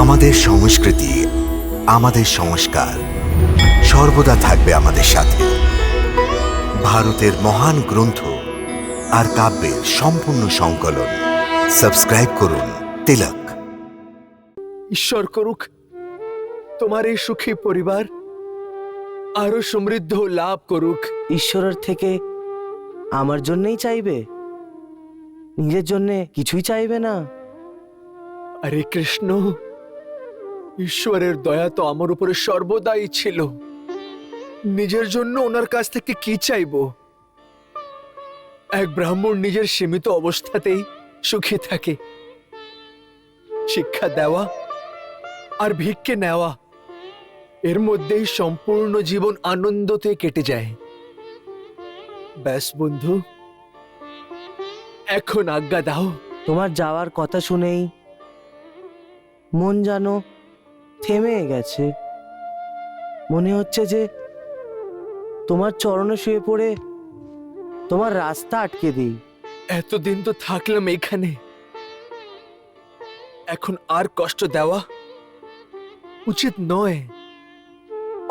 আমাদের সংস্কৃতি, আমাদের সংস্কার সর্বদা থাকবে আমাদের সাথে। ভারতের মহান গ্রন্থ আর কাব্যের সম্পূর্ণ সংকলন। সাবস্ক্রাইব করুন তিলক। ঈশ্বর করুক তোমার এই সুখী পরিবার আরো সমৃদ্ধ লাভ করুক। ঈশ্বরের থেকে আমার জন্যই চাইবে, নিজের জন্যে কিছুই চাইবে না? আরে কৃষ্ণ, ঈশ্বরের দয়া তো আমার উপরে সর্বদাই ছিল। নিজের জন্য ওনার কাছ থেকে কি চাইবো? এক ব্রাহ্মণ নিজের সীমিত অবস্থাতেই সুখী থাকে। শিক্ষা দেওয়া আর ভিক্ষে নেওয়া, এর মধ্যেই সম্পূর্ণ জীবন আনন্দতে কেটে যায়। ব্যাস বন্ধু, এখন আজ্ঞা দাও। তোমার যাওয়ার কথা শুনেই মন যেন থেমে গেছে। মনে হচ্ছে যে তোমার চরণে শুয়ে পড়ে তোমার রাস্তা আটকে দিই। এতদিন তো থাকলাম এখানে, এখন আর কষ্ট দেওয়া উচিত নয়।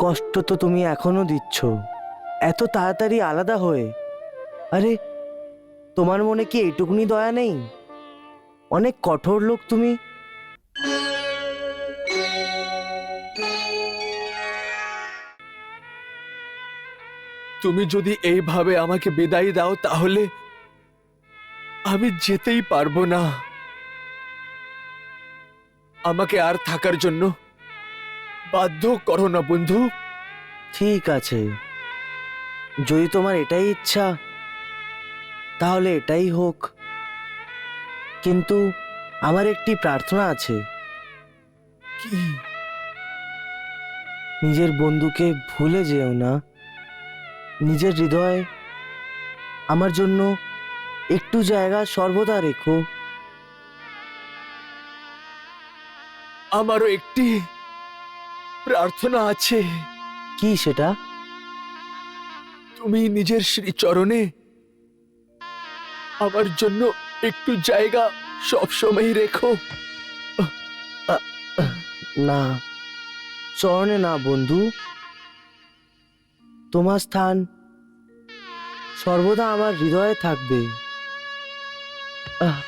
কষ্ট তো তুমি এখনো দিচ্ছ, এত তাড়াতাড়ি আলাদা হয়ে। আরে তোমার মনে কি এইটুকুনি দয়া নেই? অনেক কঠোর লোক তুমি। তুমি যদি এইভাবে আমাকে বিদায় দাও তাহলে আমি যেতেই পারবো না। আমাকে আর থাকার জন্য বাধ্য করো না বন্ধু। ঠিক আছে, যদি তোমার এটাই ইচ্ছা তাহলে এটাই হোক। কিন্তু আমার একটি প্রার্থনা আছে। কি? নিজের বন্ধুকে ভুলে যেও না। নিজের হৃদয়ে আমার জন্য একটু জায়গা সর্বদা রেখো। আমারও একটি প্রার্থনা আছে। কি সেটা? তুমি নিজের শ্রীচরণে আমার জন্য একটু জায়গা সবসময় রেখো। না, চরণে না বন্ধু। তোমার স্থান সর্বদা আমার হৃদয়ে থাকবে। আহ,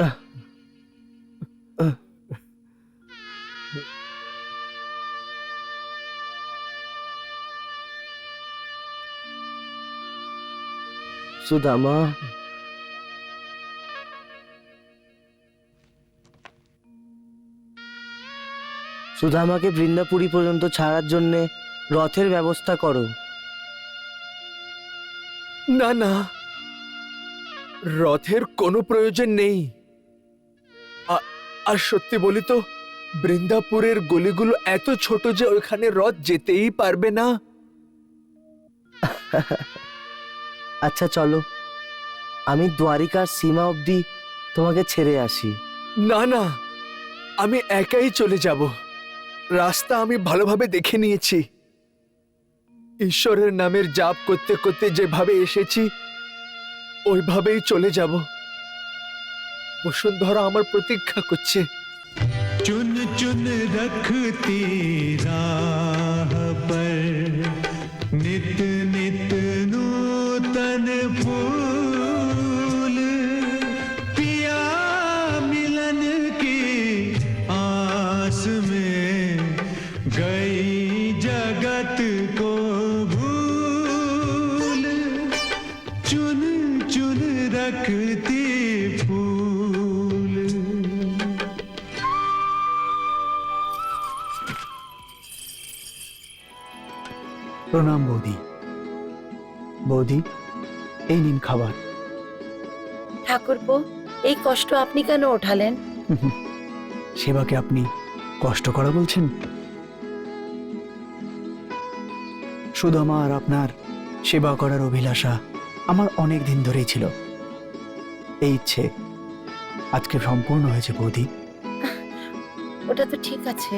আহ, আহ। সুদামা, সুদামাকে বৃন্দাপুরী পর্যন্ত ছাড়ার জন্যে রথের ব্যবস্থা করো। না না, রথের কোনো প্রয়োজন নেই। আর সত্যি বলি তো, বৃন্দাপুরের গলিগুলো এত ছোট যে ওইখানে রথ যেতেই পারবে না। আচ্ছা চলো, আমি দ্বারিকার সীমা অবধি তোমাকে ছেড়ে আসি। না না, আমি একাই চলে যাব। রাস্তা আমি ভালোভাবে দেখে নিয়েছি। ঈশ্বরের নামের জাপ করতে করতে যেভাবে এসেছি ওইভাবেই চলে যাব। বসুন্ধরা আমার প্রতীক্ষা করছে। चुन चुन रखती राह पर नित नित नूतन फूल, पिया मिलन की आस में गई जगत को भूल, चुन चुन रखती फूल। প্রণাম বৌদি। বৌদি, এই নিন খাবার। ঠাকুরপো, এই কষ্ট আপনি কেন ওঠালেন? সেবাকে আপনি কষ্ট করা বলছেন? সুদামা আর আপনার সেবা করার অভিলাষা আমার অনেক দিন ধরেই ছিল। এই ইচ্ছে আজকে সম্পূর্ণ হয়েছে বৌদি। ওটা তো ঠিক আছে,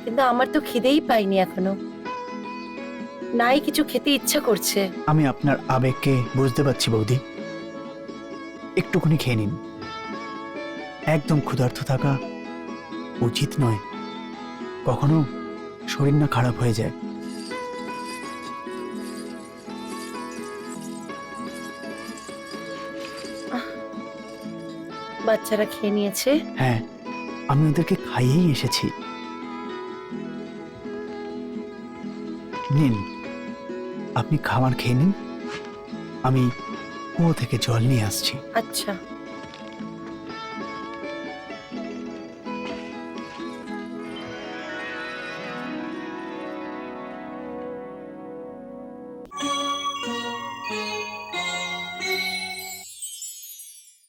কিন্তু আমার তো খিদেই পাইনি এখনো। নাই কিছু খেতে ইচ্ছা করছে। আমি আপনার আবেগকে বুঝতে পারছি বৌদি। একটুখানি খেয়ে নিন। একদম ক্ষুধার্ত থাকা উচিত নয়, কখনো শরীর না খারাপ হয়ে যায়। বাচ্চারা খেয়ে নিয়েছে। হ্যাঁ, আমি ওদেরকে খাইয়েই এসেছি। নিন, আপনি খাবার খেয়ে নিন, আমি কুয়ো থেকে জল নিয়ে আসছি। আচ্ছা।